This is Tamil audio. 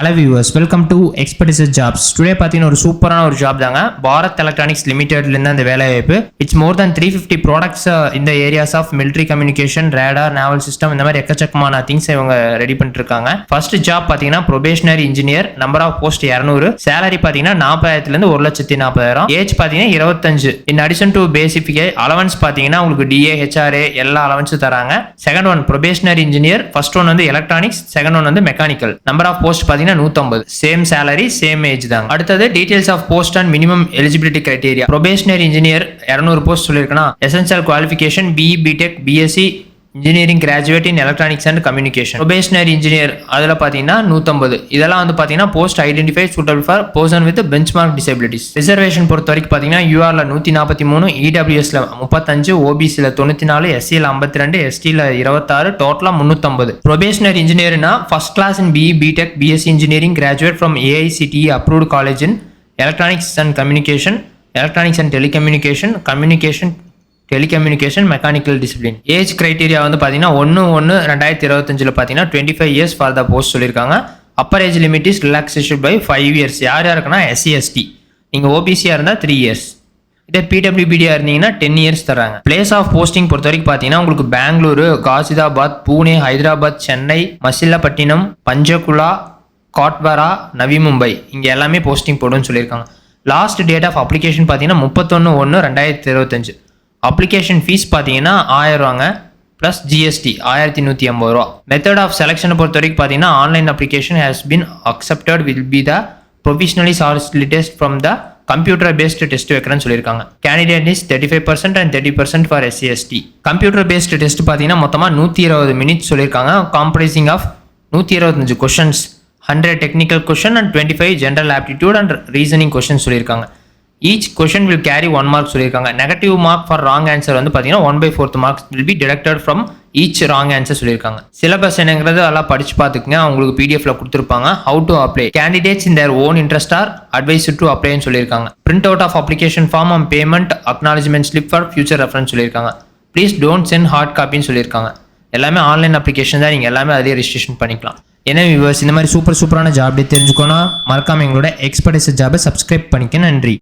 Hello viewers, welcome to Expertise Jobs. Today பார்த்தீங்கன்னா ஒரு சூப்பரான ஒரு ஜாப் தாங்க. பாரத் எலக்ட்ரானிக்ஸ் லிமிடெட்ல இருந்து அந்த வேலை வாய்ப்பு. It's more than 350 products in the areas of military communication, radar, naval system இந்த மாதிரி எக்கச்சக்கமான things இவங்க ரெடி பண்ணிட்டு இருக்காங்க. First job பார்த்தீங்கன்னா probationary engineer, number of post 200, salary பார்த்தீங்கன்னா 40,000 ல இருந்து 1,40,000, age பார்த்தீங்கன்னா 25. In addition to basic pay, allowance பார்த்தீங்கன்னா உங்களுக்கு DA, HRA எல்லா allowance தராங்க. Second one probationary engineer, first one வந்து electronics, second one வந்து mechanical. Number of post பார்த்தீங்கன்னா 150, சேம் salary சேம் ஏஜ் தாங்க. அடுத்தது details of post and minimum eligibility criteria. Probationary engineer 200 post சொல்லியிருக்கேன்னா, essential qualification BE BTech BSc engineering graduate in electronics and communication. Probationary engineer அதில் பார்த்தீங்கன்னா 150. இதெல்லாம் வந்து பார்த்தீங்கன்னா post identify suitable for person with benchmark disabilities. Reservation பொறுத்த வரைக்கும் பார்த்தீங்கன்னா URல 143, EWSல 35, OBCல 94, SCல 52, STல 26, டோட்டலா 350. ப்ரொபேஷனரி இன்ஜினியர்னா first class in BE BTech BSc engineering graduate from AICTE approved college in electronics and communication, electronics and telecommunication, telecommunication, mechanical discipline. Age criteria வந்து பார்த்தீங்கன்னா 1/1/2025 பார்த்தீங்கன்னா 25 இயர்ஸ் ஃபார் த போஸ்ட் சொல்லியிருக்காங்க. Upper age limit is relaxation by 5 years. யார் யாருக்குன்னா SC ST. நீங்கள் OBCயாக இருந்தால் 3 இயர்ஸ். இதே PWBDயாக இருந்தீங்கன்னா 10 இயர்ஸ் தராங்க. பிளேஸ் ஆஃப் போஸ்டிங் பொறுத்த வரைக்கும் பார்த்தீங்கன்னா உங்களுக்கு பெங்களூரு, காசிதாபாத், பூனே, ஹைதராபாத், சென்னை, மசில்லப்பட்டினம், பஞ்சகுலா, காட்வரா, நவி மும்பை இங்கே எல்லாமே போஸ்டிங் போடுன்னு சொல்லியிருக்காங்க. லாஸ்ட் டேட் ஆஃப் அப்ளிகேஷன் பார்த்தீங்கன்னா 31/1/2025. அப்ளிகேஷன் ஃபீஸ் பார்த்தீங்கன்னா 1000 ப்ளஸ் GST 1150. மெத்தட் ஆஃப் செலெக்ஷனை பொறுத்த வரைக்கும் பார்த்தீங்கன்னா online application has been accepted will be the professionally solicited from the computer based test வைக்கிறேன்னு சொல்லியிருக்காங்க. Candidate is 35% and 30% for SC ST. Computer based test பார்த்தீங்கன்னா மொத்தமாக 120 மினிட்ஸ் சொல்லியிருக்காங்க. Comprising of 125 questions, 100 technical question and 25 general aptitude and reasoning question சொல்லியிருக்காங்க. Each question will carry 1 mark சொல்லியிருக்காங்க. Negative mark for wrong answer வந்து பார்த்தீங்கன்னா 1/4 marks will be deducted from each wrong answer சொல்லியிருக்காங்க. சிலபஸ் என்னங்கிறது எல்லாம் படிச்சு பார்த்துக்குங்க, அவங்களுக்கு PDFல கொடுத்துருப்பாங்க. How to apply candidates in their own interest are advised to அப்ளைன்னு சொல்லியிருக்காங்க. Print out of application form and payment acknowledgement slip for future reference சொல்லியிருக்காங்க. ப்ளீஸ் டோன்ட் சென்ட் ஹார்ட் காப்பின்னு சொல்லியிருக்காங்க. எல்லாமே ஆன்லைன் அப்ளிகேஷன் தான், நீங்கள் எல்லாமே அதே ரெஜிஸ்ட்ரேஷன் பண்ணிக்கலாம். என்ன வியூவர்ஸ், இந்த மாதிரி சூப்பரான ஜாப் தெரிஞ்சுக்கோன்னா மறக்காம எங்களோட எக்ஸ்பர்டைஸ் ஜாபை சப்ஸ்கிரைப் பண்ணிக்க. நன்றி.